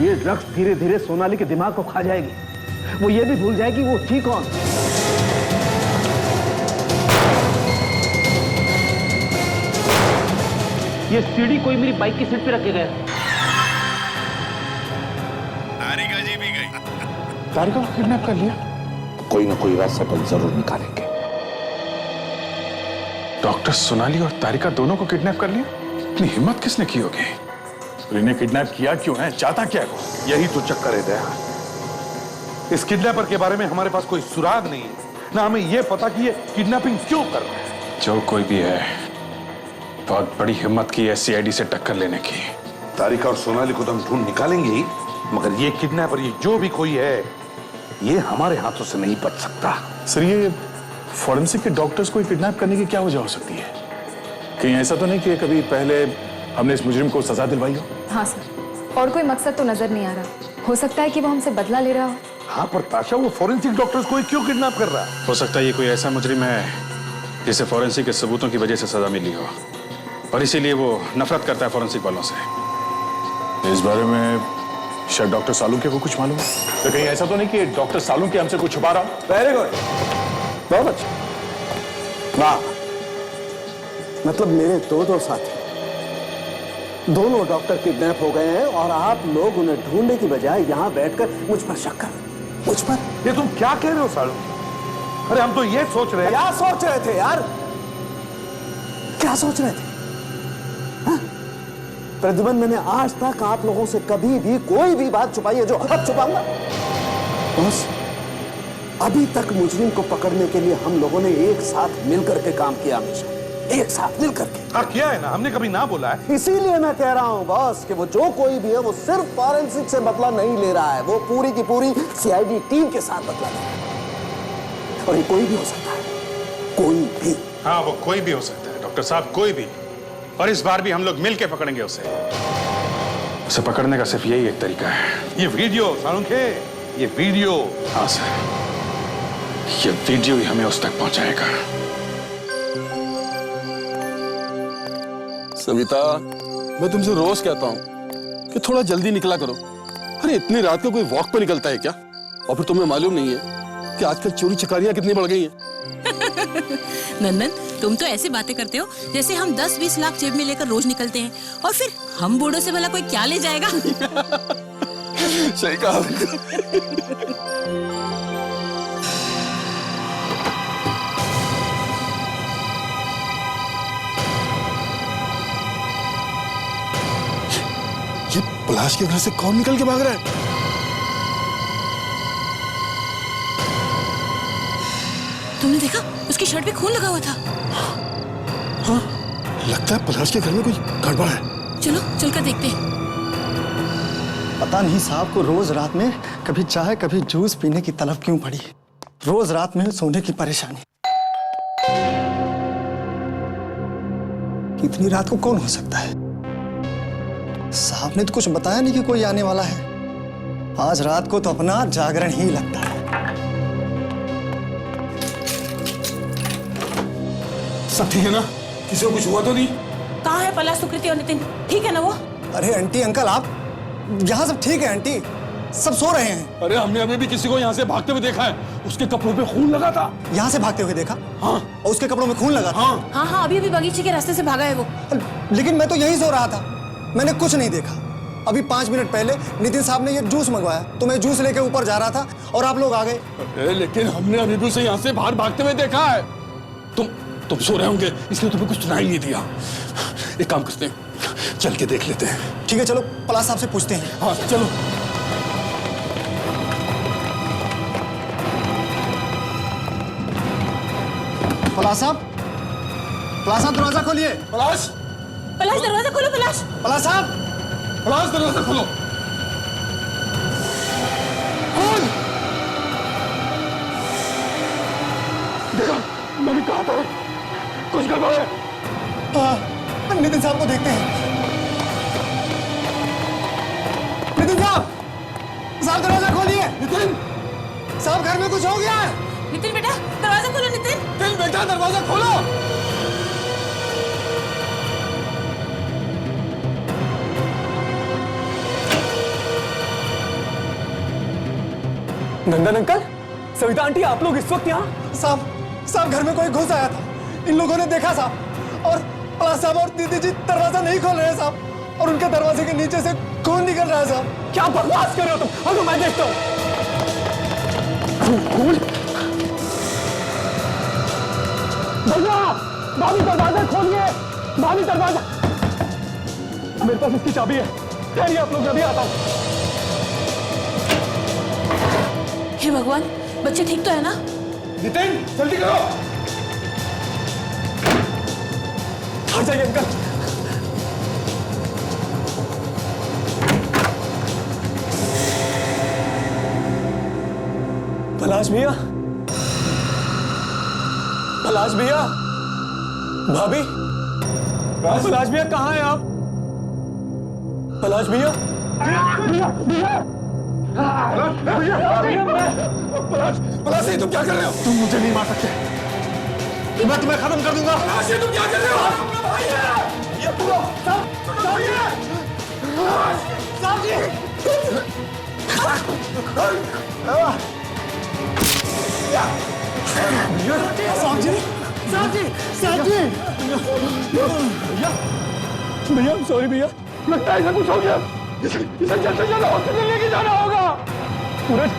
ये ड्रग्स धीरे धीरे सोनाली के दिमाग को खा जाएगी। वो ये भी भूल जाएगी वो थी कौन। ये सीढ़ी कोई मेरी बाइक की सीट पे रखे गया। तारिका जी भी गई। तारिका को किडनैप कर लिया। कोई ना कोई रास्ता तो जरूर निकालेंगे। डॉक्टर सोनाली और तारिका दोनों को किडनैप कर लिया। इतनी हिम्मत किसने की होगी? इन्हें किडनैप किया क्यों है? चाहता क्या है? यही तो चक्कर है दया। इस किडनैपर के बारे में हमारे पास कोई सुराग नहीं है, ना हमें यह पता कि ये किडनैपिंग क्यों कर रहा है। जो कोई भी है, बहुत बड़ी हिम्मत की है सीआईडी से टक्कर लेने की। तारिका और सोनाली को तो हम ढूंढ निकालेंगे ही, मगर ये किडनैपर, ये जो भी कोई है, ये हमारे हाथों से नहीं बच सकता। सर, ये फॉरेंसिक के डॉक्टर्स को किडनैप करने की क्या वजह हो सकती है? कहीं ऐसा तो नहीं कि कभी पहले हमने इस मुजरिम को सजा दिलवाई हो? हाँ सर, और कोई मकसद तो नजर नहीं आ रहा। हो सकता है कि वो हमसे बदला ले रहा हो। हाँ, पर ताशा, वो फॉरेंसिक डॉक्टर्स को क्यों किडनैप कर रहा है? हो सकता है ये कोई ऐसा मुजरिम है जिसे फॉरेंसिक के सबूतों की वजह से सजा मिली हो, और इसीलिए वो नफरत करता है फॉरेंसिक वालों से। इस बारे में शायद डॉक्टर सालुंके को कुछ मालूम है। तो कहीं ऐसा तो नहीं कि डॉक्टर सालुंके हमसे कुछ छुपा रहा हो? वेरी गुड, बहुत अच्छा। वाह, मतलब मेरे दो साथी, दोनों डॉक्टर किडनैप हो गए हैं और आप लोग उन्हें ढूंढने की बजाय यहां बैठकर मुझ पर शक कर, मुझ पर। ये तुम क्या कह रहे हो सालू? अरे हम तो ये सोच रहे हैं। क्या सोच रहे थे यार? क्या सोच रहे थे? हाँ? प्रद्युमन, मैंने आज तक आप लोगों से कभी भी कोई भी बात छुपाई है जो अब छुपाऊंगा? बस अभी तक मुजरिम को पकड़ने के लिए हम लोगों ने एक साथ मिलकर के काम किया, हमेशा एक साथ मिलकर के। हाँ, किया है ना, हमने कभी ना बोला है। इसीलिए मैं कह रहा हूं बॉस कि वो जो कोई भी है वो सिर्फ फॉरेंसिक से बदला नहीं ले रहा है, वो पूरी की पूरी सीआईडी टीम के साथ बदला ले रहा है। और ये कोई भी हो सकता है, कोई भी। हाँ, वो कोई भी हो सकता है डॉक्टर साहब, कोई भी। और इस बार भी हम लोग मिलके पकड़ेंगे उसे पकड़ने का सिर्फ यही एक तरीका है। ये वीडियो सालुंके, ये वीडियो। हाँ सर, ये वीडियो ही हमें उस तक पहुंचाएगा। सविता, मैं तुमसे रोज कहता हूँ कि थोड़ा जल्दी निकला करो। अरे इतनी रात को कोई वॉक पे निकलता है क्या? और फिर तुम्हें मालूम नहीं है कि आजकल चोरी चकारियां कितनी बढ़ गई हैं। नंदन, तुम तो ऐसी बातें करते हो जैसे हम 10-20 लाख जेब में लेकर रोज निकलते हैं, और फिर हम बूढ़ों से भला कोई क्या ले जाएगा? सही कहा। ये पलाश के घर से कौन निकल के भाग रहा है? तुमने देखा? उसकी शर्ट पे खून लगा हुआ था। हाँ, लगता है पलाश के घर में कोई गड़बड़ है। चलो चलकर देखते हैं। पता नहीं साहब को रोज रात में कभी चाय कभी जूस पीने की तलब क्यों पड़ी। रोज रात में सोने की परेशानी। इतनी रात को कौन हो सकता है? साहब ने तो कुछ बताया नहीं कि कोई आने वाला है। आज रात को तो अपना जागरण ही लगता है। सब ठीक है ना? किसी को कुछ हुआ तो नहीं? कहाँ है पलाश, सुकृति और नितिन? ठीक है ना वो? अरे आंटी अंकल, आप यहाँ सब ठीक है? आंटी सब सो रहे हैं। अरे हमने अभी भी किसी को यहाँ से भागते हुए देखा है। उसके कपड़ों पे खून लगा था। यहाँ से भागते हुए देखा? हाँ। और उसके कपड़ों में खून लगा था? हाँ हाँ हाँ, अभी बगीचे के रास्ते से भागा है वो। लेकिन मैं तो यहीं सो रहा था, मैंने कुछ नहीं देखा। अभी 5 मिनट पहले नितिन साहब ने ये जूस मंगवाया तो मैं जूस लेके ऊपर जा रहा था और आप लोग आ गए। लेकिन हमने अभी भी उसे यहाँ से बाहर भागते हुए देखा है। तुम सो रहे होंगे इसलिए तुम्हें कुछ सुनाई नहीं दिया। एक काम करते हैं, चल के देख लेते हैं। ठीक है, चलो पलाश साहब से पूछते हैं। हाँ चलो। पलाश साहब, दरवाजा खोलिए। पलाश, पलाश दरवाजा खोलो। पलाश, पलाश साहब, पलाश दरवाजा खोलो। कौन? देखा, मैंने कहा था कुछ गड़बड़ है। हाँ, नितिन साहब को देखते हैं। नितिन साहब, दरवाजा खोलिए। नितिन साहब, घर में कुछ हो गया है। नितिन बेटा दरवाजा खोलो। नितिन बेटा दरवाजा खोलो। नंदन अंकल, सविता आंटी, आप लोग इस वक्त यहाँ? साहब घर में कोई घुस आया था, इन लोगों ने देखा साहब, और पलाश साहब और दीदी जी दरवाजा नहीं खोल रहे साहब, और उनके दरवाजे के नीचे से खून निकल रहा है साहब। क्या बकवास कर रहे हो तुम? अगर मैं देखता हूँ। भैया, भाभी दरवाजा खोलिए, भाभी दरवाजा। मेरे पास इसकी चाबी है, ठहरिए आप लोग, मैं भी आता हूँ। हे भगवान, बच्चे ठीक तो है ना? नितिन, जल्दी करो। हट जाइए अंकल। पलाश भैया, पलाश भैया, भाभी, पलाश भैया कहाँ हैं आप? पलाश भैया, पलाश, तुम क्या कर रहे हो? तुम मुझे नहीं मार सकते, मैं तुम्हें खत्म कर दूंगा। पलाश, तुम क्या कर रहे हो? ये पूरा भैया, सॉरी भैया, लगता है ऐसा कुछ हो गया। इसे जल्द से जल्द हॉस्पिटल लेके जाना होगा। सूरज,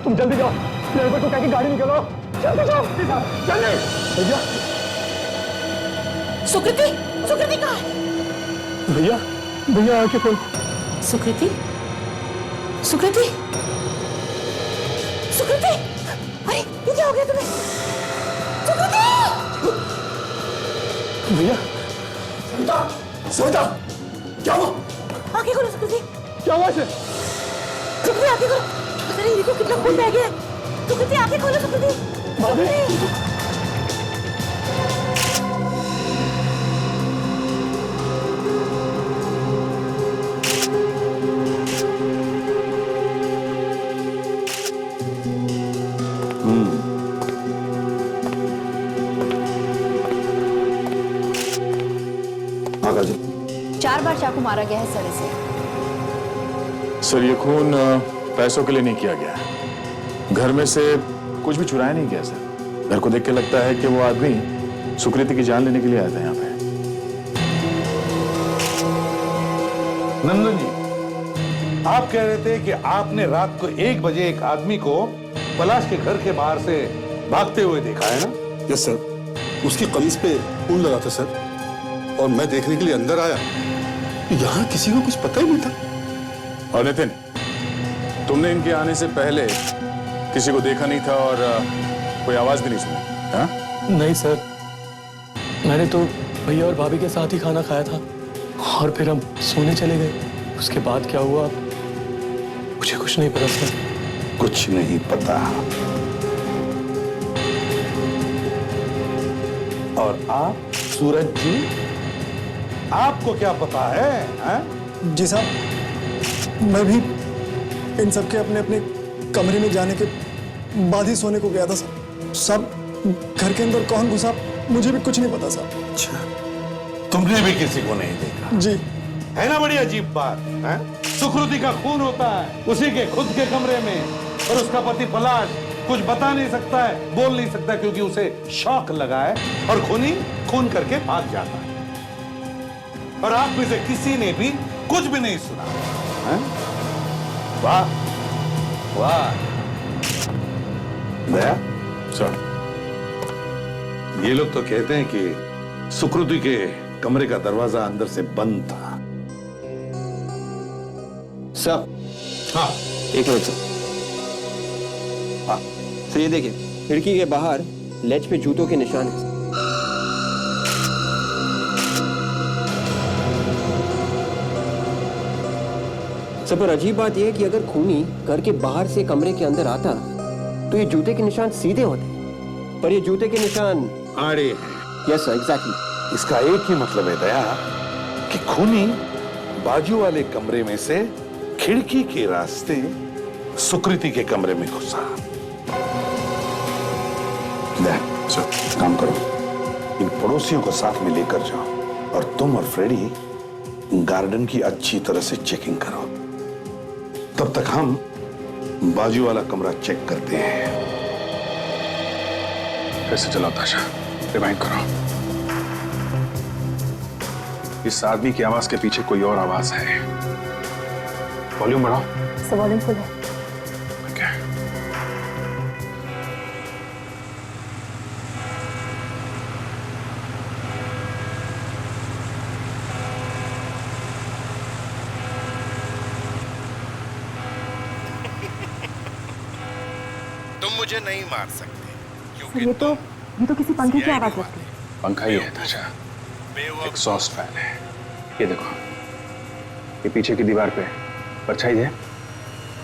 तुम जल्दी जाओ, ड्राइवर को कह के गाड़ी निकालो, जल्दी जाओ, जल्दी। भैया, सुकृति, सुकृति कहाँ है? भैया, भैया आके खोल। सुकृति, सुकृति, सुकृति, अरे ये क्या हो गया तुम्हें? सुकृति! भैया, सविता, क्या हुआ? आंखें खोलो सुकृति, क्या हुआ इसे? सुकृति आंखें खोलो, पता नहीं देखो कितना खून बह गया है। सुकृति आंखें खोलो, सुकृति, सुकृति। जी 4 बार चाकू मारा गया है सर इसे। सर, ये खून पैसों के लिए नहीं किया गया है। घर में से कुछ भी चुराया नहीं गया सर। घर को देख के लगता है कि वो आदमी सुकृति की जान लेने के लिए आया था यहाँ पे। नंदन जी, आप कह रहे थे कि आपने रात को 1 बजे एक आदमी को पलाश के घर के बाहर से भागते हुए देखा है ना? यस सर, उसकी कमीज पे खून लगा था सर, और मैं देखने के लिए अंदर आया, यहाँ किसी को कुछ पता ही नहीं था। और नितिन, तुमने इनके आने से पहले किसी को देखा नहीं था और कोई आवाज भी नहीं सुनी? हाँ? नहीं सर, मैंने तो भैया और भाभी के साथ ही खाना खाया था और फिर हम सोने चले गए। उसके बाद क्या हुआ मुझे कुछ नहीं पता सर। कुछ नहीं पता। और आप सूरज जी, आपको क्या पता है? जी साहब, मैं भी इन सबके अपने अपने कमरे में जाने के बाद ही सोने को गया था साहब। सब घर के अंदर कौन घुसा मुझे भी कुछ नहीं पता साहब। अच्छा, तुमने भी किसी को नहीं देखा? जी। है ना बड़ी अजीब बात है? सुकृति का खून होता है उसी के खुद के कमरे में, और उसका पति पलाश कुछ बता नहीं सकता है, बोल नहीं सकता, क्योंकि उसे शौक लगा है, और खूनी खून करके भाग जाता है। और आप में से किसी ने भी कुछ भी नहीं सुना है? वाह वाह। दया सर, ये लोग तो कहते हैं कि सुकृति के कमरे का दरवाजा अंदर से बंद था। सर, हाँ, एक मिनट सर। हाँ, सर ये देखिए, खिड़की के बाहर लेज पे जूतों के निशान हैं। सर, पर अजीब बात यह है कि अगर खूनी घर के बाहर से कमरे के अंदर आता तो ये जूते के निशान सीधे होते, पर ये जूते के निशान आड़े हैं। Yes sir, exactly. इसका एक ही मतलब है दया कि खूनी बाजू वाले कमरे में से खिड़की के रास्ते सुकृति के कमरे में घुसा। सर, काम करो, इन पड़ोसियों को साथ में लेकर जाओ और तुम और फ्रेडी गार्डन की अच्छी तरह से चेकिंग करो। तब तक हम बाजू वाला कमरा चेक करते हैं। फिर से चलाओ ताशा, रिवाइंड करो। इस आदमी की आवाज के पीछे कोई और आवाज है। वॉल्यूम बढ़ाओ। सब वॉल्यूम फुल है। Okay. तुम मुझे नहीं मार सकते क्योंकि ये तो किसी पंखे की आवाज लगती है। पंखा ही है ताशा, एग्जॉस्ट फैन है। ये देखो, ये पीछे की दीवार पे परछाई है,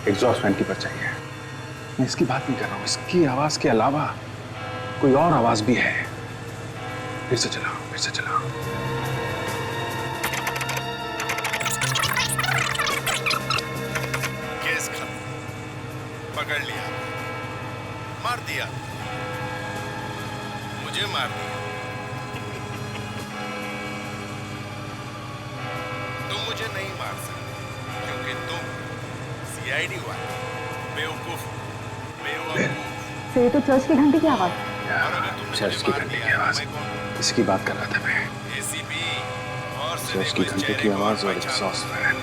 एग्जॉस्ट फैन की परछाई है। मैं इसकी बात नहीं कर रहा हूँ, इसकी आवाज के अलावा कोई और आवाज भी है। फिर से चलाओ, फिर से चलाओ। केस खत्म, पकड़ लिया, मार दिया, मुझे मार दिया। तुम मुझे नहीं मार सकते क्योंकि तुम सीआईडी वाले बेवकूफ हो, बेवकूफ। तो ये तो चर्च की घंटी की आवाज है। चर्च की घंटी की आवाज, इसकी बात कर रहा था मैं। एसीपी और चर्च की घंटी की आवाज और एग्जॉस्ट फैन।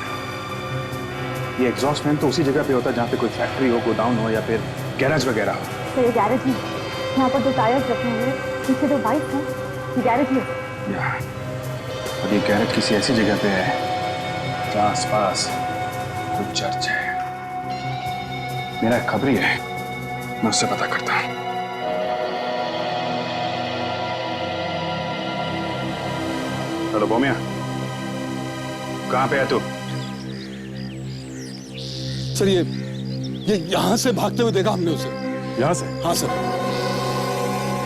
ये एग्जॉस्ट फैन तो उसी जगह पे होता है जहाँ पे कोई फैक्ट्री हो, गोडाउन हो या फिर गैरेज वगैरह हो। तो ये गैरेज है। यहाँ पर 2 टायर्स रखे हुए हैं, पीछे 2 बाइक हैं। ये गैरेज ही है। और ये गैरेज किसी ऐसी जगह पे है जहाँ आसपास कोई चर्च है। मेरा एक खबरी है, मैं उससे पता करता हूँ। हेलो बोमिया, कहाँ पे है तू? सर ये यहां से भागते हुए देखा हमने उसे। यहाँ से? हाँ सर,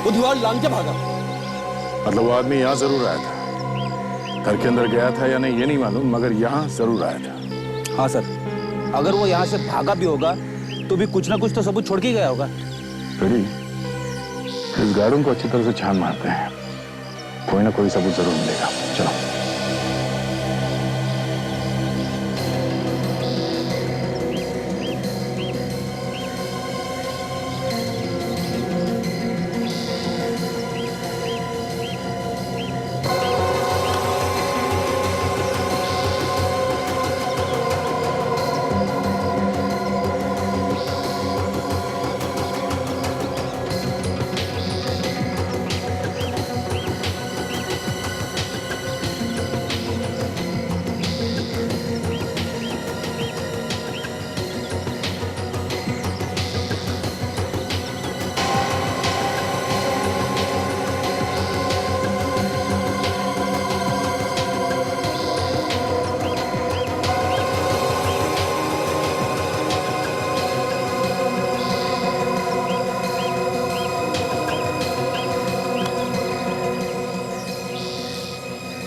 वो दीवार लांग के भागा। मतलब वो आदमी यहाँ जरूर आया था, घर के अंदर गया था या नहीं ये नहीं मालूम, मगर यहाँ जरूर आया था। हाँ सर, अगर वो यहाँ से भागा भी होगा तो भी कुछ ना कुछ तो सबूत छोड़ के गया होगा। फिर इस गार्डन को अच्छी तरह से छान मारते हैं, कोई ना कोई सबूत जरूर मिलेगा। चलो।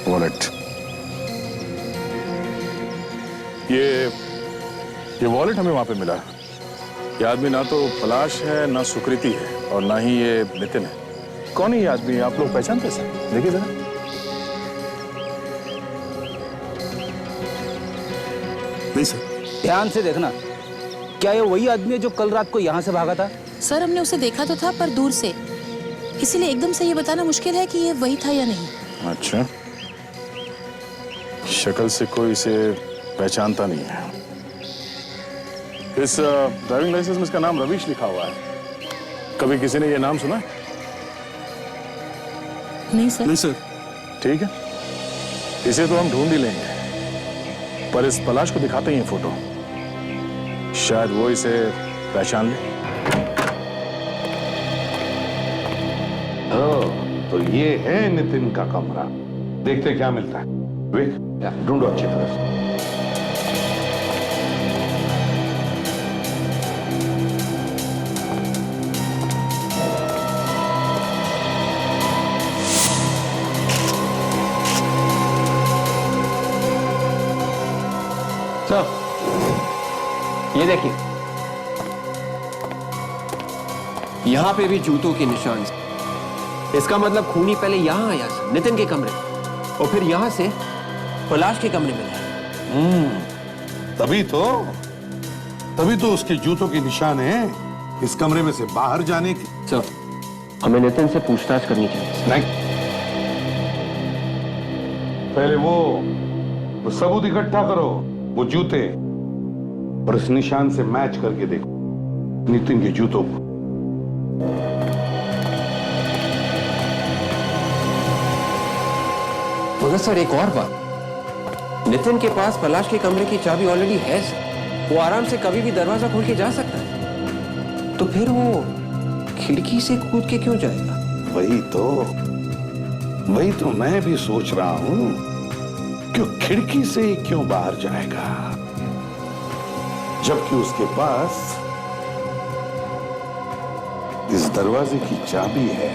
वॉलेट, ये वॉलेट हमें वहां पे मिला। ये आदमी ना तो पलाश है, ना सुकृति है, और ना ही ये नितिन है। कौन है ये आदमी? आप लोग पहचानते हैं सर? देखिए जरा। नहीं सर। ध्यान से देखना, क्या ये वही आदमी है जो कल रात को यहाँ से भागा था? सर हमने उसे देखा तो था पर दूर से, इसीलिए एकदम से ये बताना मुश्किल है कि ये वही था या नहीं। अच्छा, शक्ल से कोई इसे पहचानता नहीं है। इस ड्राइविंग लाइसेंस में इसका नाम रवीश लिखा हुआ है। कभी किसी ने ये नाम सुना है? नहीं सर। नहीं सर। ठीक है, इसे तो हम ढूंढ ही लेंगे, पर इस पलाश को दिखाते ही हैं फोटो, शायद वो इसे पहचान ले। तो ये है नितिन का कमरा। देखते क्या मिलता है। विक, ढूंढो अच्छी तरह से। ये देखिए, यहाँ पे भी जूतों के निशान। इसका मतलब खूनी पहले यहाँ आया था, नितिन के कमरे, और फिर यहाँ से पलाश के कमरे में गया। तभी तो तभी तो उसके जूतों के निशान हैं इस कमरे में से बाहर जाने के। सर, हमें नितिन से पूछताछ करनी चाहिए। नहीं, पहले वो सबूत इकट्ठा करो, वो जूते और इस निशान से मैच करके देखो नितिन के जूतों को। मगर सर एक और बात, नितिन के पास पलाश के कमरे की चाबी ऑलरेडी है सर। वो आराम से कभी भी दरवाजा खोल के जा सकता है, तो फिर वो खिड़की से कूद के क्यों जाएगा? वही तो मैं भी सोच रहा हूं कि खिड़की से ही क्यों बाहर जाएगा, जबकि उसके पास इस दरवाजे की चाबी है।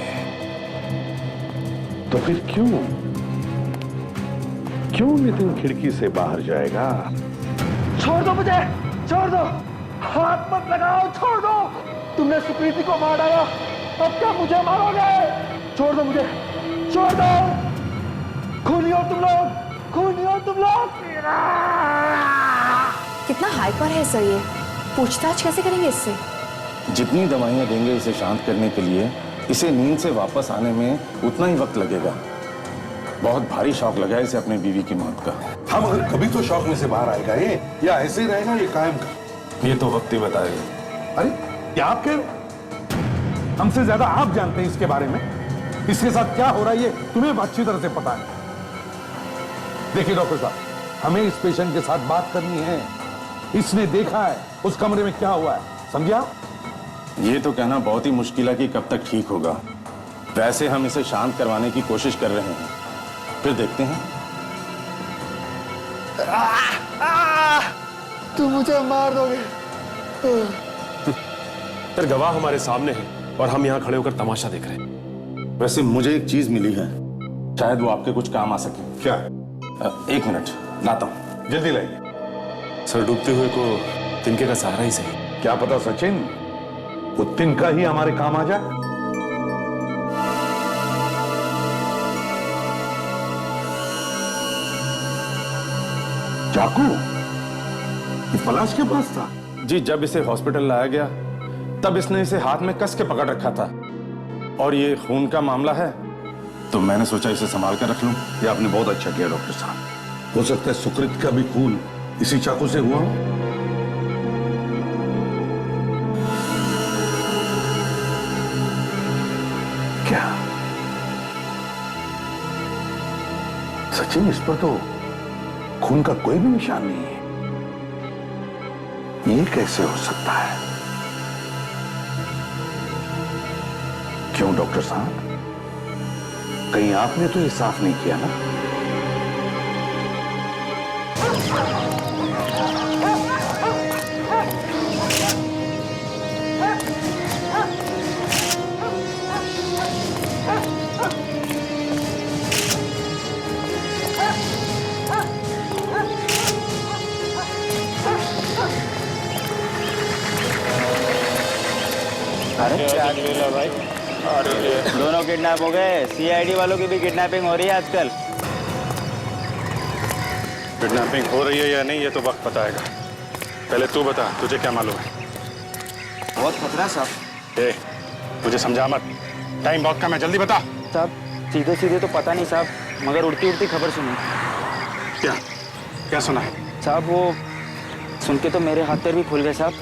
तो फिर क्यों नितिन खिड़की से बाहर जाएगा? छोड़ दो मुझे, छोड़ दो, हाथ मत लगाओ, छोड़ दो। तुमने सुप्रीति को मार डाला, अब क्या मुझे मारोगे? छोड़ दो मुझे, छोड़ दो। खूनी हो तुम लोग, खूनी हो तुम लोग। कितना हाइपर है सर ये, पूछताछ कैसे करेंगे इससे? जितनी दवाइयां देंगे इसे शांत करने के लिए, इसे नींद से वापस आने में उतना ही वक्त लगेगा। बहुत भारी शौक लगा है इसे अपनी बीवी की मौत का। हम अगर कभी तो शौक में से बाहर आएगा ये, या ऐसे ही रहेगा ये कायम का? ये तो वक्त ही बताएगा। अरे क्या आप कह रहे हो? हमसे ज्यादा आप जानते हैं इसके बारे में। इसके साथ क्या हो रहा है ये तुम्हें अच्छी तरह से पता है। देखिए डॉक्टर साहब, हमें इस पेशेंट के साथ बात करनी है। इसने देखा है उस कमरे में क्या हुआ है, समझा? ये तो कहना बहुत ही मुश्किल है कि कब तक ठीक होगा। वैसे हम इसे शांत करवाने की कोशिश कर रहे हैं, फिर देखते हैं। तुम मुझे मार दोगे। फिर गवाह हमारे सामने है और हम यहाँ खड़े होकर तमाशा देख रहे हैं। वैसे मुझे एक चीज मिली है, शायद वो आपके कुछ काम आ सके। क्या? एक मिनट लाता हूं। जल्दी लाइए। सर, डूबते हुए को तिनके का सहारा ही सही। क्या पता सचिन, वो तिनका ही हमारे काम आ जाए। चाकू ये पलाश के पास था? जी, जब इसे हॉस्पिटल लाया गया तब इसने इसे हाथ में कस के पकड़ रखा था, और ये खून का मामला है तो मैंने सोचा इसे संभाल कर रख लूं। ये आपने बहुत अच्छा किया डॉक्टर साहब। हो सकता है सुकृत का भी खून इसी चाकू से हुआ हो। क्या सचिन, इस पर तो खून का कोई भी निशान नहीं है। ये कैसे हो सकता है? क्यों डॉक्टर साहब, कहीं आपने तो ये साफ नहीं किया ना? दोनों किडनैप हो गए। सीआईडी वालों की भी किडनैपिंग हो रही है आजकल। किडनैपिंग हो रही है या नहीं ये तो वक्त बताएगा। पहले तू बता, तुझे क्या मालूम है? बहुत खतरा साहब। ए, मुझे समझा मत, टाइम बहुत कम है, जल्दी बता। साहब सीधे सीधे तो पता नहीं साहब, मगर उड़ती उड़ती खबर सुनी। क्या क्या सुना है? साहब वो सुन के तो मेरे हाथ पैर भी खुल गए साहब।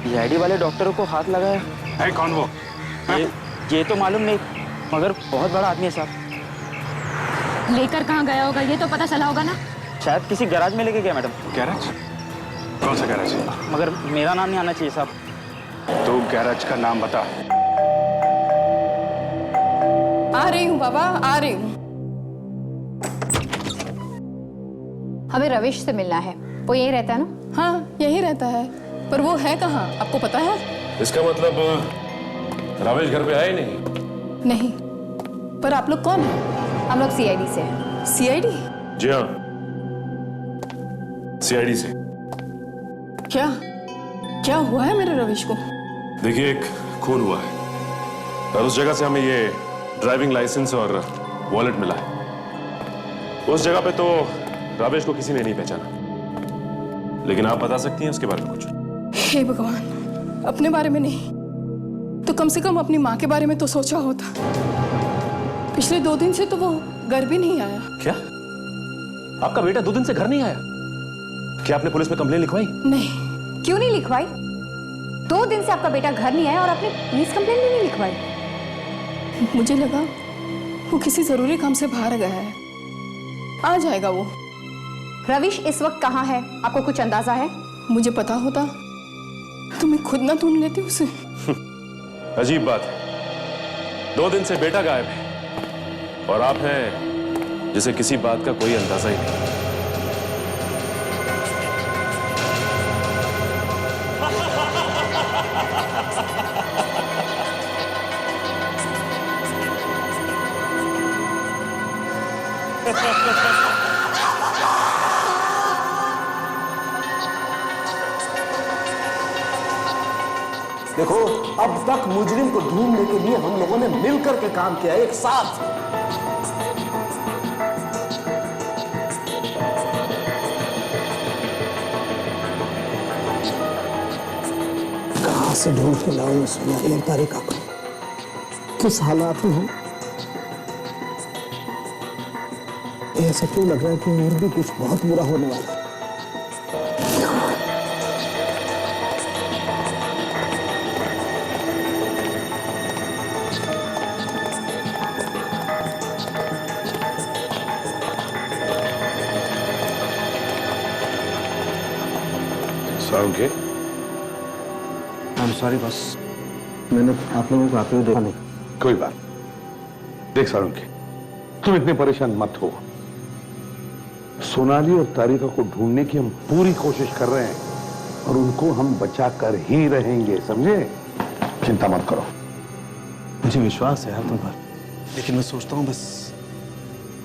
सीआईडी वाले डॉक्टरों को हाथ लगाया है। कौन वो? ये तो मालूम नहीं, मगर बहुत बड़ा आदमी है साहब। लेकर कहाँ गया होगा ये तो पता चला होगा ना? शायद किसी गैराज में लेके गया मैडम। गैराज? कौन सा गैराज? मगर मेरा नाम नहीं आना चाहिए साहब। तू गैराज का नाम बता। आ रही हूँ बाबा, आ रही हूँ। हमें रविश से मिलना है, वो यही रहता है ना? हाँ यही रहता है, पर वो है कहाँ आपको पता है? इसका मतलब रमेश घर पे आए नहीं? नहीं, पर आप लोग कौन हैं? हम लोग सीआईडी से हैं। सीआईडी? जी हाँ, सीआईडी से। क्या क्या हुआ है मेरे रविश को? देखिए, एक खून हुआ है और उस जगह से हमें ये ड्राइविंग लाइसेंस और वॉलेट मिला है। उस जगह पे तो रमेश को किसी ने नहीं पहचाना, लेकिन आप बता सकती हैं उसके बारे में कुछ? हे भगवान, अपने बारे में नहीं तो कम से कम अपनी माँ के बारे में तो सोचा होता। पिछले 2 दिन से तो वो घर भी नहीं आया। क्या आपका बेटा 2 दिन से घर नहीं आया? क्या आपने पुलिस में कंप्लेन लिखवाई? नहीं। क्यों नहीं लिखवाई? 2 दिन से आपका बेटा घर नहीं आया और आपने पुलिस कंप्लेन भी नहीं लिखवाई। मुझे लगा वो किसी जरूरी काम से बाहर गया है, आ जाएगा वो। रविश इस वक्त कहाँ है, आपको कुछ अंदाजा है? मुझे पता होता तो मैं खुद ना ढूंढ लेती उसे। अजीब बात है, 2 दिन से बेटा गायब है और आप हैं जिसे किसी बात का कोई अंदाजा ही नहीं। देखो, अब तक मुजरिम को ढूंढने के लिए हम लोगों ने मिलकर के काम किया, एक साथ। कहां से ढूंढ के लाऊं सोनाली और तारिका को? किस हालात में हूं? ऐसा क्यों लग रहा है कि और भी कुछ बहुत बुरा होने वाला है? सारुंखे, आई एम सॉरी बॉस, मैंने आप लोगों को आते हुए देखा नहीं। कोई बात। देख सारुंखे, तुम इतने परेशान मत हो। सोनाली और तारिका को ढूंढने की हम पूरी कोशिश कर रहे हैं और उनको हम बचा कर ही रहेंगे, समझे? चिंता मत करो। मुझे विश्वास है यार तुम पर, लेकिन मैं सोचता हूँ बस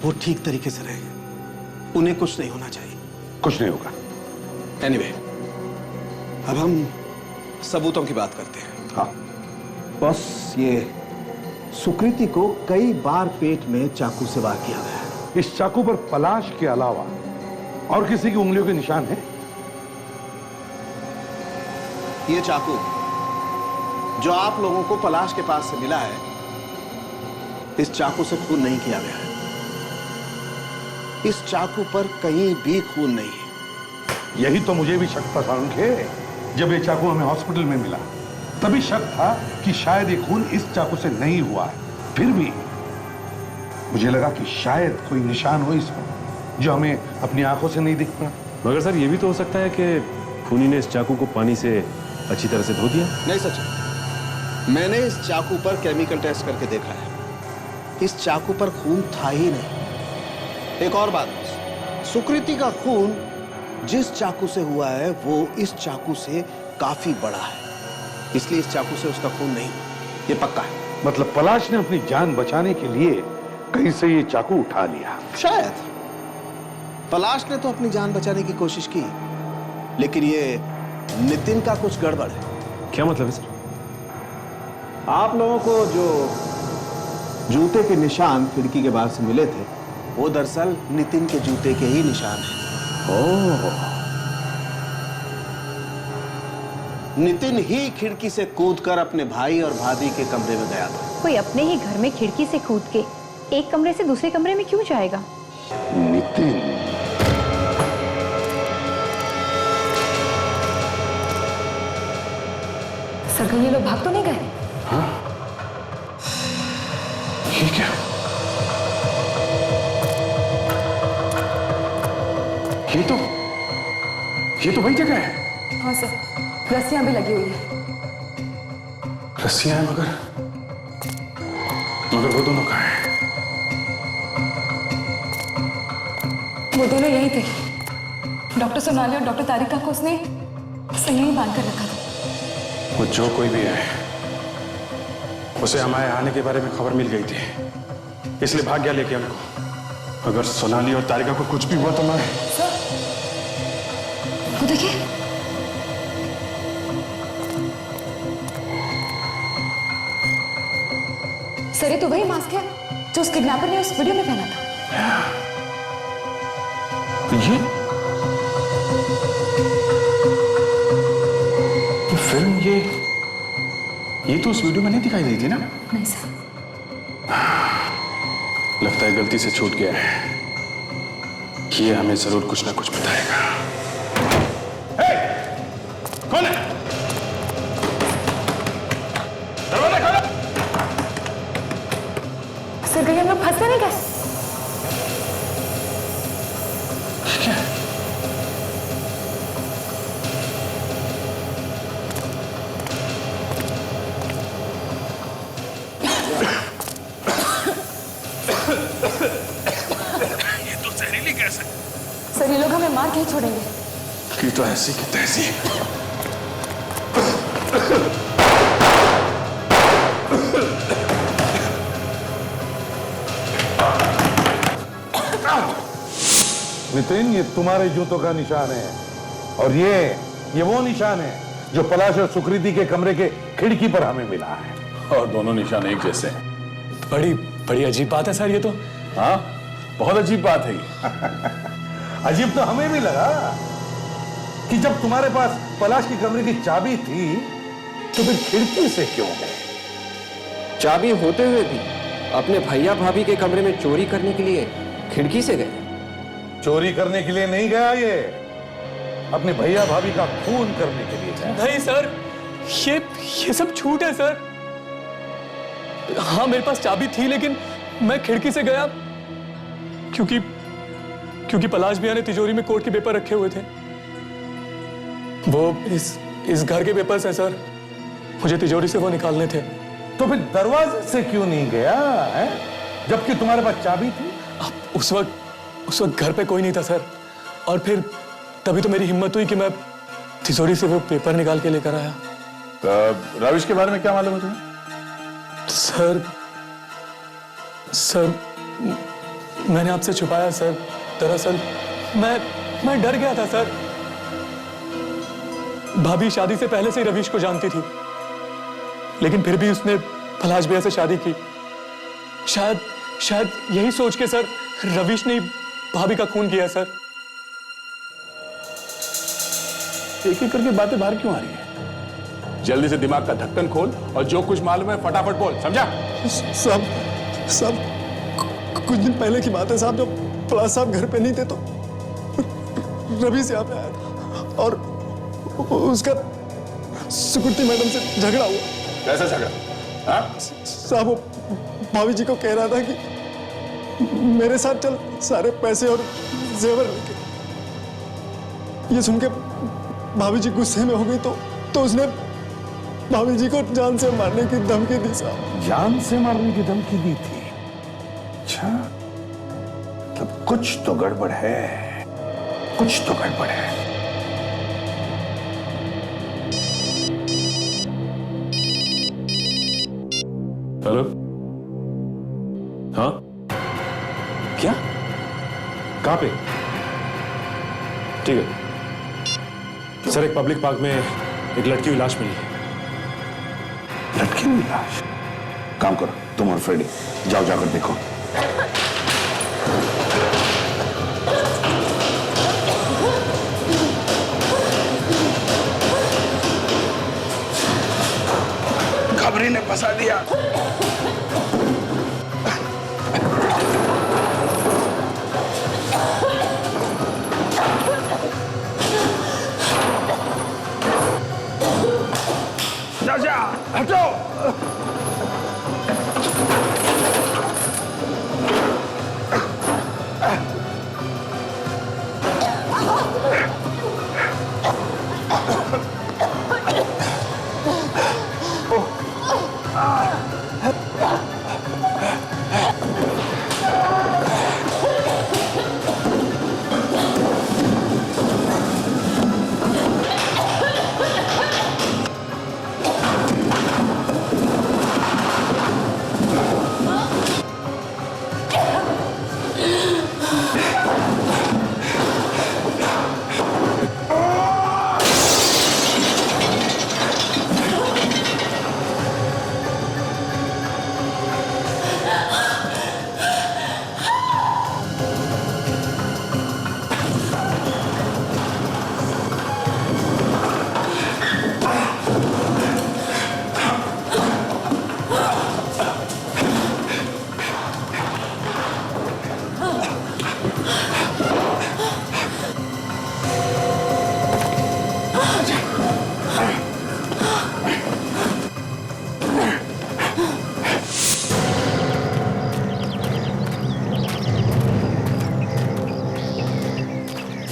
वो ठीक तरीके से रहेंगे, उन्हें कुछ नहीं होना चाहिए। कुछ नहीं होगा। एनीवे, अब हम सबूतों की बात करते हैं। हाँ बॉस, ये सुकृति को कई बार पेट में चाकू से वार किया गया है। इस चाकू पर पलाश के अलावा और किसी की उंगलियों के निशान हैं? ये चाकू जो आप लोगों को पलाश के पास से मिला है, इस चाकू से खून नहीं किया गया है। इस चाकू पर कहीं भी खून नहीं है। यही तो मुझे भी शक था सारुंखे। जब ये चाकू हमें हॉस्पिटल में मिला तभी शक था कि शायद ये खून इस चाकू से नहीं हुआ है। फिर भी मुझे लगा कि शायद कोई निशान हो इस पर जो हमें अपनी आंखों से नहीं दिख पड़ा। मगर सर ये भी तो हो सकता है कि खूनी ने इस चाकू को पानी से अच्छी तरह से धो दिया। नहीं सच, मैंने इस चाकू पर केमिकल टेस्ट करके देखा है, इस चाकू पर खून था ही नहीं। एक और बात, सुकृति का खून जिस चाकू से हुआ है वो इस चाकू से काफी बड़ा है, इसलिए इस चाकू से उसका खून नहीं, ये पक्का है। मतलब पलाश ने अपनी जान बचाने के लिए कहीं से ये चाकू उठा लिया। शायद पलाश ने तो अपनी जान बचाने की कोशिश की, लेकिन ये नितिन का कुछ गड़बड़ है। क्या मतलब है सर? आप लोगों को जो जूते के निशान खिड़की के बाहर से मिले थे, वो दरअसल नितिन के जूते के ही निशान हैं। नितिन ही खिड़की से कूदकर अपने भाई और भाभी के कमरे में गया था। कोई अपने ही घर में खिड़की से कूद के एक कमरे से दूसरे कमरे में क्यों जाएगा? नितिन, सर ये लोग भाग तो नहीं गए? हाँ? ये क्या? ये तो वही जगह है। हाँ सर, रस्सियां भी लगी हुई है। रस्सियां हैं मगर वो दोनों कहाँ हैं? वो दोनों यही थे। डॉक्टर सोनाली और डॉक्टर तारिका को उसने सही ही बांध कर रखा था। वो जो कोई भी है, उसे हमारे आने के बारे में खबर मिल गई थी, इसलिए भाग गया लेके हमको। अगर सोनाली और तारिका को कुछ भी हुआ तो मैं... वो देखिए, सर ये तो वही मास्क है जो उस किडनैपर ने उस वीडियो में पहना था। ये ये तो उस वीडियो में नहीं दिखाई दी थी ना? नहीं सर। लगता है गलती से छूट गया है। ये हमें जरूर कुछ ना कुछ बताएगा। कौन है? दरवाजा खोलो। सर कहीं हम लोग फंस नहीं गए? ये तो जहरीली गैस है। सर ये लोग हमें मार के ही छोड़ेंगे। कि तो ऐसी की तैसी। नितिन, ये तुम्हारे जूतों का निशान है और ये वो निशान है जो पलाश और सुकृति के कमरे के खिड़की पर हमें मिला है। और दोनों निशान एक जैसे हैं। बड़ी बड़ी अजीब बात है सर ये तो। हाँ, बहुत अजीब बात है ये। अजीब तो हमें भी लगा कि जब तुम्हारे पास पलाश के कमरे की चाबी थी तो फिर खिड़की से क्यों गए? चाबी होते हुए भी अपने भैया भाभी के कमरे में चोरी करने के लिए खिड़की से गए। चोरी करने के लिए नहीं गया, ये अपने भैया भाभी का खून करने के लिए गया। नहीं सर, ये सब झूठ है सर। हाँ मेरे पास चाबी थी लेकिन मैं खिड़की से गया क्योंकि पलाश भैया ने तिजोरी में कोर्ट के पेपर रखे हुए थे। वो इस घर के पेपर्स हैं सर, मुझे तिजोरी से वो निकालने थे। तो फिर दरवाजे से क्यों नहीं गया है? जबकि तुम्हारे पास चाबी थी। उस वक्त घर पे कोई नहीं था सर, और फिर तभी तो मेरी हिम्मत हुई कि मैं तिजोरी से वो पेपर निकाल के लेकर आया। रविश के बारे में क्या मालूम है तुम्हें? सर मैंने आपसे छुपाया सर। दरअसल मैं डर गया था सर। भाभी शादी से पहले से ही रविश को जानती थी, लेकिन फिर भी उसने पलाश भैया से शादी की। शायद यही सोच के सर रविश ने भाभी का खून किया सर। एक एक करके बातें बाहर क्यों आ रही है? जल्दी से दिमाग का ढक्कन खोल और जो कुछ मालूम है फटाफट बोल, समझा? साहब कुछ दिन पहले की बात है साहब, जब पलाश साहब घर पे नहीं थे तो रवि यहाँ पे आया था और उसका सुकृति मैडम से झगड़ा हुआ। कैसा झगड़ा? हाँ? साहब वो भाभी जी को कह रहा था कि मेरे साथ चल, सारे पैसे और जेवर लेके। ये सुन के भाभी जी गुस्से में हो गई तो उसने भाभी जी को जान से मारने की धमकी दी साहब। जान से मारने की धमकी दी थी? अच्छा, तब कुछ तो गड़बड़ है, कुछ तो गड़बड़ है। हेलो? हाँ? क्या? कहाँ पे? ठीक है सर, एक पब्लिक पार्क में एक लड़की हुई लाश मिली है। लड़की हुई लाश? काम करो तुम और फ्रेडी, जाओ जाकर देखो। खबरी ने फंसा दिया। जा हटो।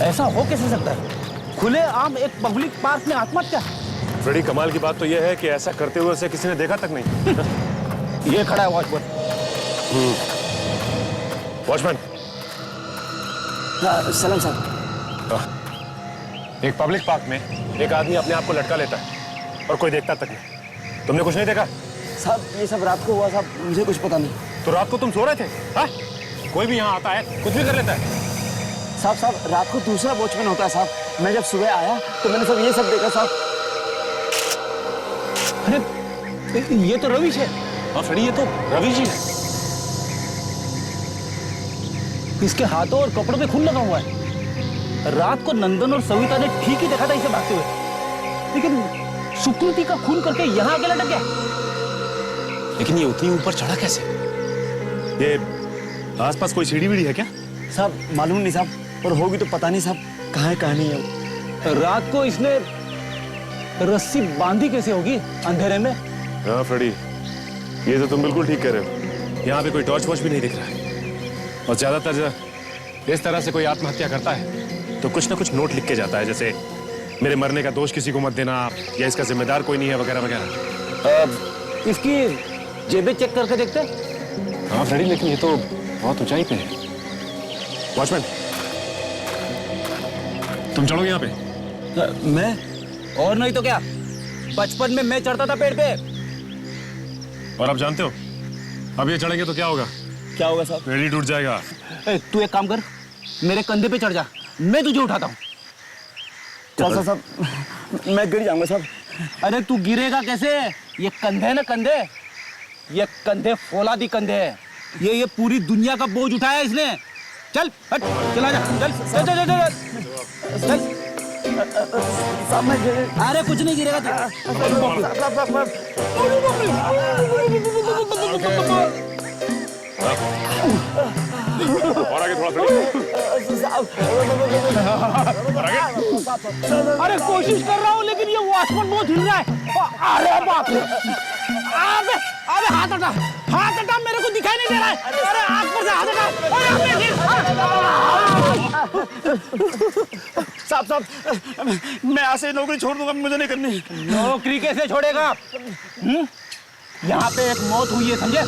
ऐसा हो कैसे सकता है? खुले आम एक पब्लिक पार्क में आत्महत्या। फ्रेडी, कमाल की बात तो यह है कि ऐसा करते हुए उसे किसी ने देखा तक नहीं। ये खड़ा है वॉचमैन। वॉचमैन। सलाम साहब। एक पब्लिक पार्क में एक आदमी अपने आप को लटका लेता है और कोई देखता तक नहीं। तुमने कुछ नहीं देखा? साहब ये सब रात को हुआ साहब, मुझे कुछ पता नहीं। तो रात को तुम सो रहे थे? हा? कोई भी यहाँ आता है कुछ भी कर लेता है। साहब रात को दूसरा वॉचमैन होता है साहब। मैं जब सुबह आया तो मैंने सब ये सब देखा साहब। अरे ये तो रविश है। हाँ फ्रेडी, ये तो रवि जी है। इसके हाथों और कपड़ों पे खून लगा हुआ है। रात को नंदन और सविता ने ठीक ही देखा था इसे भागते हुए, लेकिन सुकृति का खून करके यहाँ आके लटक गया। लेकिन ये उतनी ऊपर चढ़ा कैसे? ये आसपास कोई सीढ़ी वीढ़ी है क्या? साहब मालूम नहीं साहब, और होगी तो पता नहीं साहब कहाँ है कहाँ नहीं है। रात को इसने रस्सी बांधी कैसे होगी अंधेरे में? हाँ फ्रेडी, ये तो तुम बिल्कुल ठीक कह रहे हो। यहाँ पे कोई टॉर्च वॉर्च भी नहीं दिख रहा है, और ज्यादातर इस तरह से कोई आत्महत्या करता है तो कुछ ना कुछ नोट लिख के जाता है, जैसे मेरे मरने का दोष किसी को मत देना, या इसका जिम्मेदार कोई नहीं है, वगैरह वगैरह। इसकी जेबें चेक करके देखते? हाँ फ्रेडी, लेकिन ये तो बहुत ऊंचाई पे है। वॉचमैन, तुम चढ़ोगे यहाँ पे? मैं? और नहीं तो क्या, बचपन में मैं चढ़ता था पेड़ पे। और आप जानते हो अब ये चढ़ेंगे तो क्या होगा? क्या होगा साहब? पेड़ ही टूट जाएगा। तू एक काम कर, मेरे कंधे पे चढ़ जा, मैं तुझे उठाता हूँ। साहब मैं गिर जाऊंगा साहब। अरे तू गिरेगा कैसे? ये कंधे ना कंधे, ये कंधे फौलादी कंधे है। ये पूरी दुनिया का बोझ उठाया इसने। चल हट, चला जा, चल चल चल चल चल। साहब मैं अरे कुछ नहीं गिरेगा। और आगे थोड़ा फ्रेडी। अरे कोशिश कर रहा हूँ, लेकिन ये वॉचमैन बहुत हिल रहा है। अरे बाप रे, अबे अबे हाथ हटा, मेरे को दिखाई नहीं दे रहा है। अरे आग पर से हाथ हटा। साहब मैं यहाँ से नौकरी छोड़ दूंगा, मुझे नहीं करनी। नौकरी कैसे छोड़ेगा? यहाँ पे एक मौत हुई है, समझे?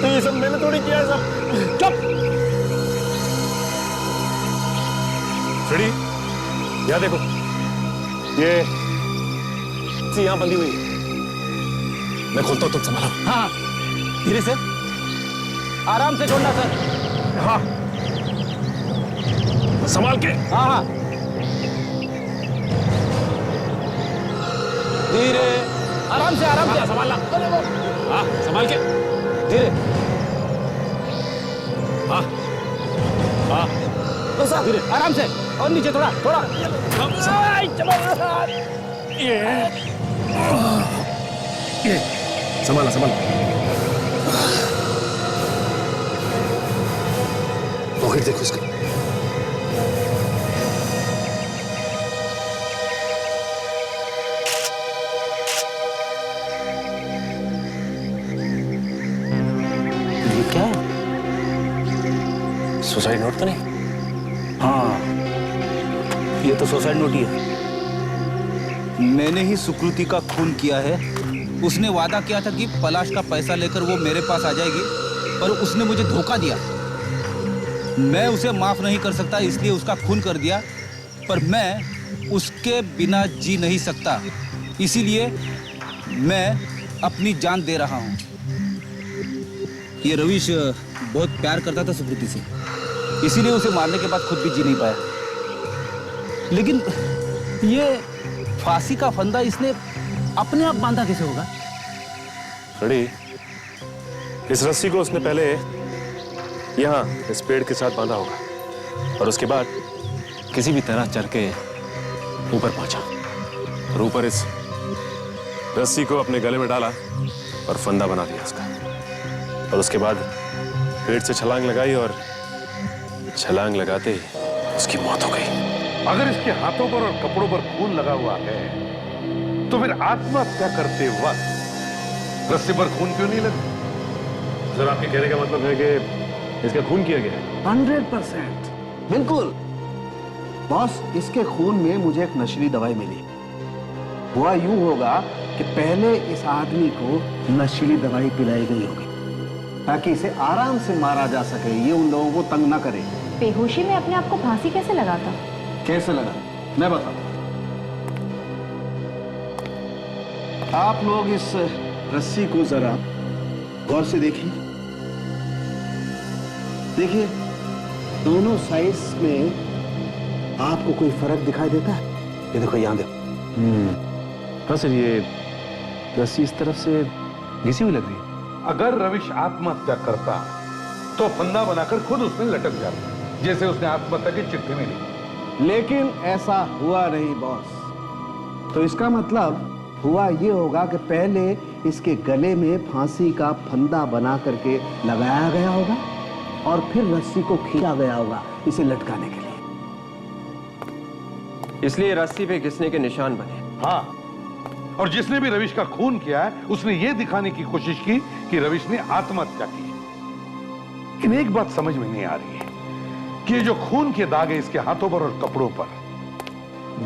तो ये सब मैंने थोड़ी किया है साहब। चुप। फ्रेडी, यहाँ देखो, ये यहाँ बंधी हुई है। मैं खोलता हूँ, तुम संभालो। हाँ धीरे से, आराम से छोड़ना सर। हाँ संभाल के। हाँ हाँ धीरे, आराम से संभालना। हाँ संभाल के, धीरे। हाँ हाँ तो सर धीरे, आराम से, और नीचे थोड़ा। ये संभाला। पॉकेट देखो इसका। ये क्या है? सुसाइड नोट तो नहीं? हाँ ये तो सुसाइड नोट ही है। मैंने ही सुकृति का खून किया है। उसने वादा किया था कि पलाश का पैसा लेकर वो मेरे पास आ जाएगी, पर उसने मुझे धोखा दिया। मैं उसे माफ नहीं कर सकता, इसलिए उसका खून कर दिया, पर मैं उसके बिना जी नहीं सकता, इसीलिए मैं अपनी जान दे रहा हूँ। ये रविश बहुत प्यार करता था सुकृति से, इसीलिए उसे मारने के बाद खुद भी जी नहीं पाया। लेकिन ये फांसी का फंदा इसने अपने आप बांधा कैसे होगा? फ्रेडी, इस रस्सी को उसने पहले यहाँ इस पेड़ के साथ बांधा होगा, और उसके बाद किसी भी तरह चढ़ के ऊपर पहुंचा, और ऊपर इस रस्सी को अपने गले में डाला और फंदा बना दिया उसका, और उसके बाद पेड़ से छलांग लगाई, और छलांग लगाते ही उसकी मौत हो गई। अगर इसके हाथों पर और कपड़ों पर खून लगा हुआ है, तो फिर आत्महत्या करते वक्त रस्सी पर खून क्यों नहीं लगा? सर, आपके कहने का मतलब है कि इसका खून किया गया है? 100% बिल्कुल। बॉस, इसके खून में मुझे एक नशीली दवाई मिली। हुआ यूं होगा कि पहले इस आदमी को नशीली दवाई पिलाई गई होगी ताकि इसे आराम से मारा जा सके, ये उन लोगों को तंग ना करे। बेहोशी में अपने आप को फांसी कैसे लगाता? कैसे लगा मैं बताता हूं। आप लोग इस रस्सी को जरा गौर से देखिए। देखिए, दोनों साइज में आपको कोई फर्क दिखाई देता है? ये देखो, यहां देखो। हाँ सर, ये रस्सी इस तरफ से घिसी हुई लग रही है। अगर रविश आत्महत्या करता तो फंदा बनाकर खुद उसमें लटक जाता, जैसे उसने आत्महत्या की चिट्ठी में लिखी। लेकिन ऐसा हुआ नहीं बॉस। तो इसका मतलब हुआ ये होगा कि पहले इसके गले में फांसी का फंदा बना करके लगाया गया होगा और फिर रस्सी को खींचा गया होगा इसे लटकाने के लिए। इसलिए रस्सी पे घिसने के निशान बने। हाँ, और जिसने भी रविश का खून किया है उसने ये दिखाने की कोशिश की कि रविश ने आत्महत्या की। लेकिन एक बात समझ में नहीं आ रही है कि जो खून के दाग है इसके हाथों पर और कपड़ों पर,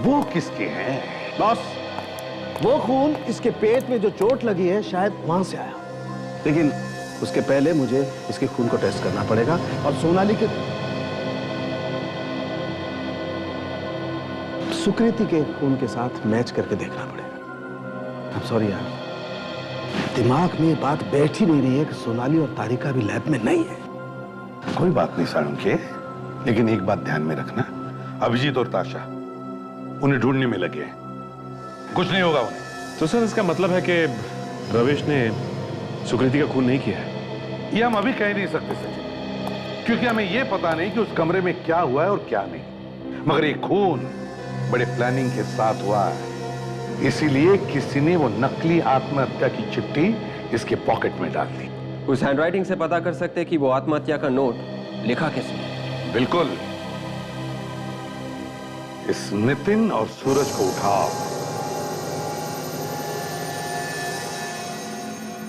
वो किसके हैं? बॉस, वो खून इसके पेट में जो चोट लगी है शायद वहां से आया, लेकिन उसके पहले मुझे इसके खून को टेस्ट करना पड़ेगा और सोनाली के सुकृति के खून के साथ मैच करके देखना पड़ेगा। I'm sorry यार, दिमाग में ये बात बैठ ही नहीं रही है कि सोनाली और तारिका भी लैब में नहीं है। कोई बात नहीं साळुंखे, लेकिन एक बात ध्यान में रखना, अभिजीत और ताशा उन्हें ढूंढने में लगे हैं, कुछ नहीं होगा उन्हें। तो सर, इसका मतलब है कि रविश ने सुकृति का खून नहीं किया है? ये हम अभी कह नहीं सकते सचिन, क्योंकि हमें यह पता नहीं कि उस कमरे में क्या हुआ है और क्या नहीं। मगर ये खून बड़े प्लानिंग के साथ हुआ है, इसीलिए किसी ने वो नकली आत्महत्या की चिट्ठी इसके पॉकेट में डाल दी। उस हैंडराइटिंग से पता कर सकते हैं कि वो आत्महत्या का नोट लिखा किसने। बिल्कुल। इस नितिन और सूरज को उठाओ।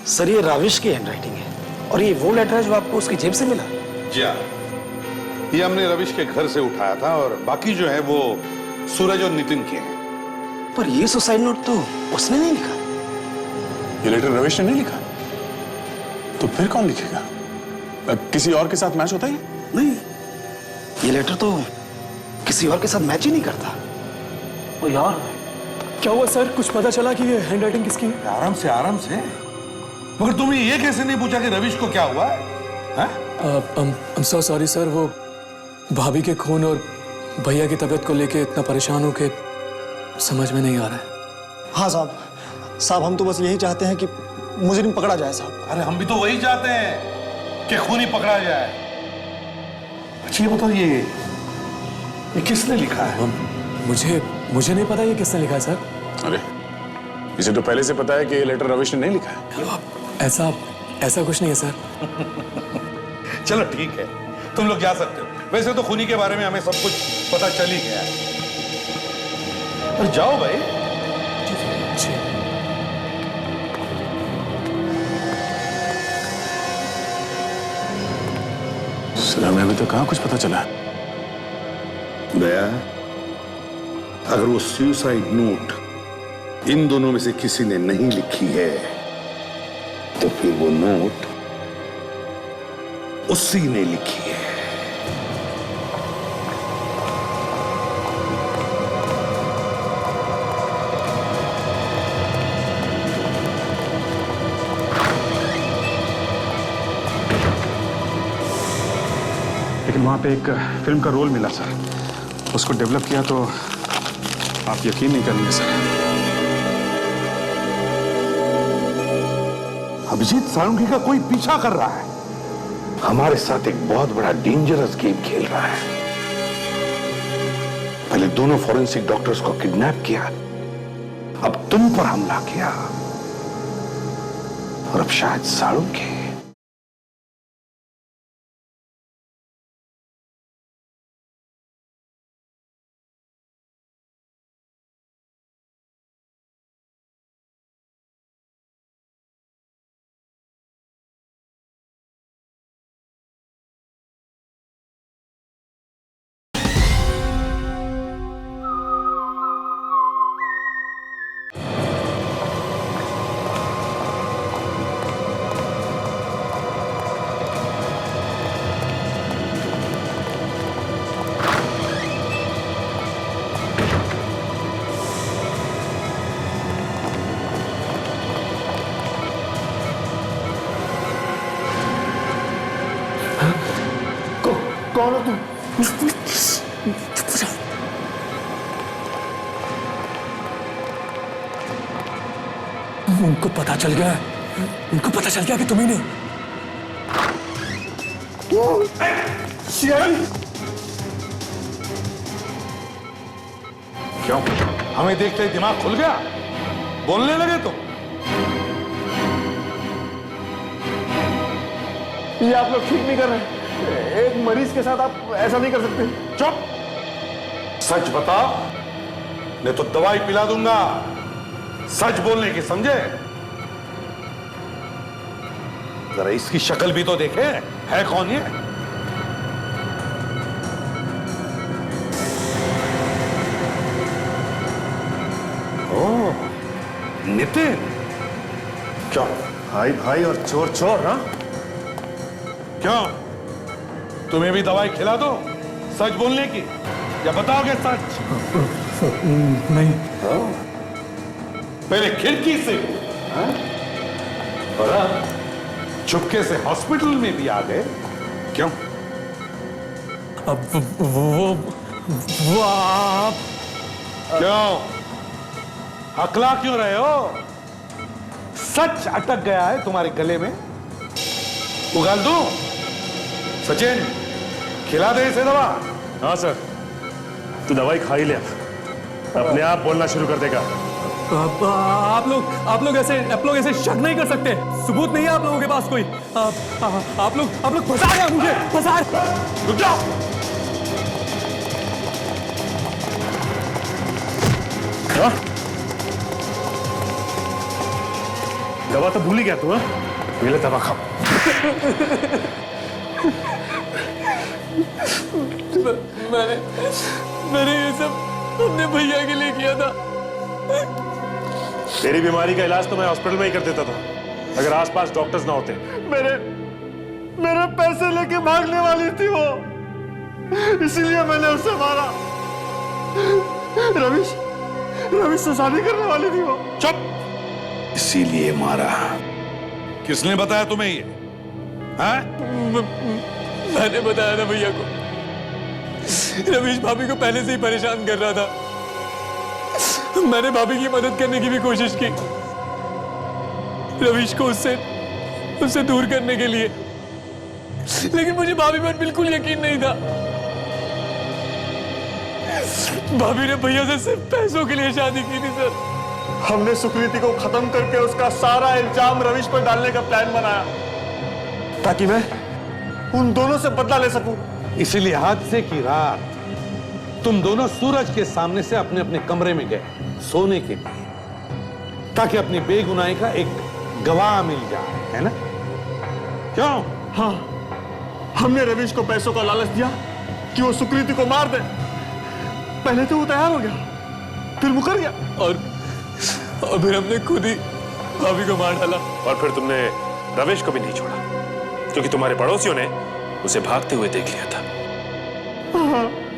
सर, ये राविश की हैंडराइटिंग है और ये वो लेटर है जो आपको उसकी जेब से मिला? जी हाँ, ये हमने रविश के घर से उठाया था और बाकी जो है वो सूरज और नितिन के हैं। पर ये सुसाइड नोट तो उसने नहीं लिखा। ये लेटर रविश ने नहीं लिखा, तो फिर कौन लिखेगा? किसी और के साथ मैच होता है? नहीं, ये लेटर तो किसी और के साथ मैच ही नहीं करता। ओ यार, क्या हुआ सर? कुछ पता चला कि ये हैंडराइटिंग किसकी है? आराम से, आराम से। मगर तुमने ये कैसे नहीं पूछा कि रविश को क्या हुआ है? I'm so sorry सर, वो भाभी के खून और भैया की तबीयत को लेके इतना परेशान हो के समझ में नहीं आ रहा है। हाँ साहब, हम तो बस यही चाहते हैं कि मुजरिम पकड़ा जाए साहब। अरे हम भी तो वही चाहते हैं कि खूनी पकड़ा जाए। अच्छा ये बताओ, ये किसने लिखा है? मुझे नहीं पता ये किसने लिखा है सर। अरे, इसे तो पहले से पता है कि ये लेटर रविश ने नहीं लिखा है। ऐसा कुछ नहीं है सर। चलो ठीक है, तुम लोग जा सकते हो। वैसे तो खूनी के बारे में हमें सब कुछ पता चल ही गया है। और जाओ भाई। जी। सर, हमें अभी तक कहाँ कुछ पता चला? दया, अगर वो सुसाइड नोट इन दोनों में से किसी ने नहीं लिखी है तो फिर वो नोट उसी ने लिखी है। लेकिन वहां पे एक फिल्म का रोल मिला सर, उसको डेवलप किया तो आप यकीन नहीं करेंगे सर। अभिजीत साळुंखे का कोई पीछा कर रहा है, हमारे साथ एक बहुत बड़ा डेंजरस गेम खेल रहा है। पहले दोनों फॉरेंसिक डॉक्टर्स को किडनैप किया, अब तुम पर हमला किया, और अब शायद साळुंखे। जाओ ना तुम। उनको पता चल गया, उनको पता चल गया कि तुम ही नहीं। क्यों? हमें देखते ही दिमाग खुल गया? बोलने लगे तुम? ये आप लोग ठीक नहीं कर रहे। एक मरीज के साथ आप ऐसा नहीं कर सकते। चुप! सच बता, नहीं तो दवाई पिला दूंगा। सच बोलने की समझे? जरा इसकी शक्ल भी तो देखे, है कौन ये? ओह, नितिन। क्यों? भाई भाई और चोर चोर, हाँ? क्यों? तुम्हें भी दवाई खिला दो सच बोलने की, या बताओगे सच? नहीं। पहले खिड़की से, हाँ? और अब चुपके से हॉस्पिटल में भी आ गए। क्यों? अब वो आप क्यों? हकला क्यों रहे हो? सच अटक गया है तुम्हारे गले में? उगाल दूं? सचिन, खिला दे इसे दवा। हाँ सर, तू दवाई खा ही ले, अपने आप बोलना शुरू कर देगा। आप लोग ऐसे शक नहीं कर सकते। सबूत नहीं है आप लोगों के पास कोई। आप लोग फंसा रहे हैं मुझे, फंसा रहे। रुक जाओ। हाँ? दवा तो भूल ही गया तू, हाँ? ये ले दवा खाओ। मैंने ये सब अपने भैया के लिए किया था। तेरी बीमारी का इलाज तो मैं हॉस्पिटल में ही कर देता था, अगर आसपास डॉक्टर्स ना होते। मेरे पैसे लेके भागने वाली थी वो, इसीलिए मैंने उसे मारा। रविश से शादी करने वाली थी वो। चुप! इसीलिए मारा? किसने बताया तुम्हें ये? हाँ? मैंने बताया था भैया को। रवीश भाभी को पहले से ही परेशान कर रहा था। मैंने भाभी की मदद करने की भी कोशिश की, रवीश को उससे दूर करने के लिए, लेकिन मुझे भाभी पर बिल्कुल यकीन नहीं था। भाभी ने भैया से सिर्फ पैसों के लिए शादी की थी सर। हमने सुकृति को खत्म करके उसका सारा इल्जाम रवीश पर डालने का प्लान बनाया, ताकि मैं उन दोनों से बदला ले सकूं। इसीलिए हादसे की रात तुम दोनों सूरज के सामने से अपने अपने कमरे में गए सोने के लिए, ताकि अपनी बेगुनाही का एक गवाह मिल जाए, है ना? क्यों? हाँ, हमने रवीश को पैसों का लालच दिया कि वो सुकृति को मार दे। पहले तो वो तैयार हो गया, फिर मुकर गया, और फिर हमने खुद ही भाभी को मार डाला। और फिर तुमने रमेश को भी नहीं छोड़ा, क्योंकि तुम्हारे पड़ोसियों ने उसे भागते हुए देख लिया था।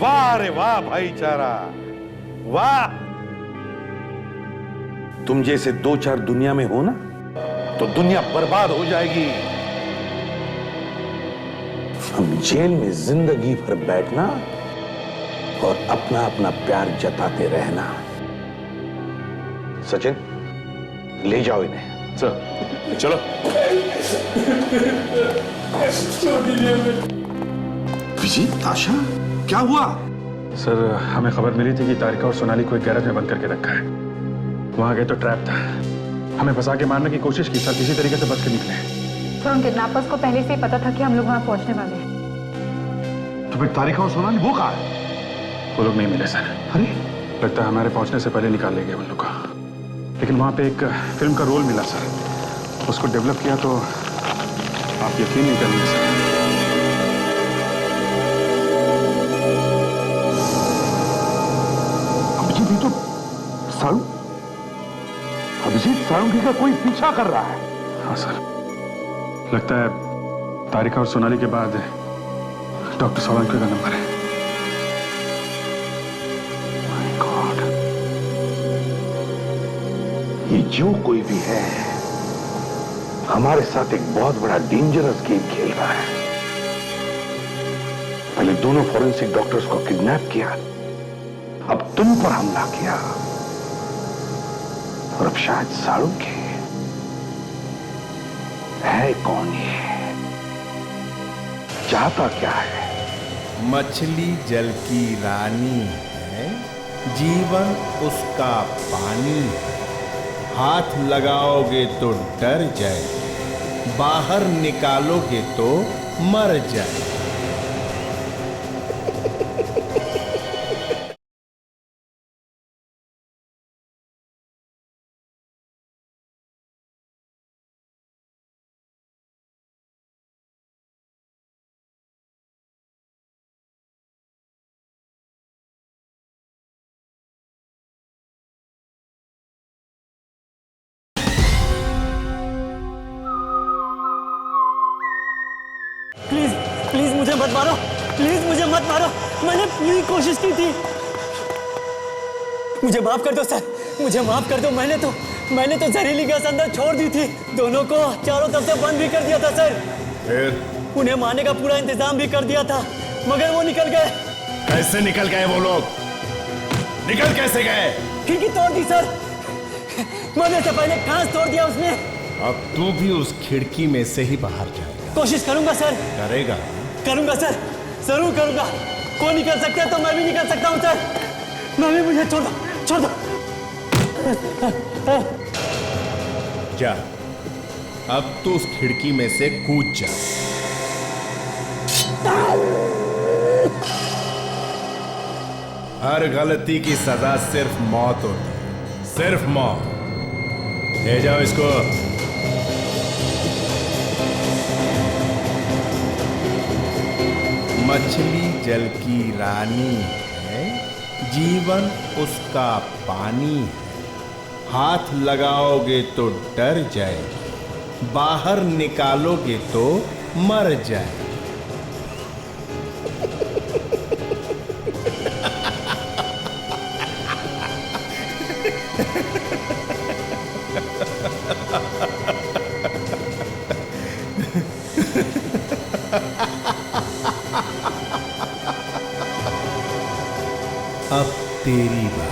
वाह रे वाह भाईचारा, वाह! तुम जैसे दो चार दुनिया में हो ना, तो दुनिया बर्बाद हो जाएगी। हम जेल में जिंदगी भर बैठना और अपना अपना प्यार जताते रहना। सचिन, ले जाओ इन्हें। सर, चलो। विजय, आशा, क्या हुआ? सर, हमें खबर मिली थी कि तारिका और सोनाली को एक गैरेज में बंद करके रखा है। वहां गए तो ट्रैप था, हमें फंसा के मारने की कोशिश की सर, किसी तरीके से बच के निकले। सर, उन किडनैपर्स को पहले से ही पता था कि हम लोग वहां पहुंचने वाले हैं। तो फिर तारिका और सोनाली वो कहाँ है? वो लोग नहीं मिले सर। अरे, लगता है हमारे पहुंचने से पहले निकाल ले गए उन लोग को। लेकिन वहां पे एक फिल्म का रोल मिला सर, उसको डेवलप किया तो आप यकीन नहीं करेंगे सर। अभिजीत, तो अभिजीत साळुंखे का कोई पीछा कर रहा है। हाँ सर, लगता है तारिका और सोनाली के बाद डॉक्टर साळुंखे का नंबर है। माय गॉड, ये जो कोई भी है हमारे साथ एक बहुत बड़ा डेंजरस गेम खेल रहा है। पहले तुमने दोनों फॉरेंसिक डॉक्टर्स को किडनैप किया, अब तुम पर हमला किया, और अब शायद साड़ू के। है कौन ये? चाहता क्या है? मछली जल की रानी है, जीवन उसका पानी है। हाथ लगाओगे तो डर जाए, बाहर निकालोगे तो मर जाए। प्लीज प्लीज मुझे मत मारो, प्लीज मुझे मत मारो, मैंने पूरी कोशिश की थी। मुझे माफ कर दो सर, मुझे माफ कर दो। मैंने तो जहरीली गैस अंदर छोड़ दी थी। दोनों को चारों तरफ से बंद भी कर दिया था सर। फिर उन्हें मारने का पूरा इंतजाम भी कर दिया था, मगर वो निकल गए। कैसे निकल गए वो लोग? निकल कैसे गए? खिड़की तोड़ दी सर, मरने से पहले कांच तोड़ दिया उसने। अब तू भी उस खिड़की में से ही बाहर जाएगा। कोशिश करूंगा सर। करेगा? करूंगा सर, जरूर करूंगा। कोई निकल सकता है तो मैं भी निकल सकता हूं सर। मैं भी, मुझे छोड़ दो, छोड़ दो। जा, अब तू उस खिड़की में से कूद जा। हर गलती की सजा सिर्फ मौत होती है, सिर्फ मौत। ले जाओ इसको। मछली जल की रानी है, जीवन उसका पानी है। हाथ लगाओगे तो डर जाए, बाहर निकालोगे तो मर जाए। अब तेरी बात।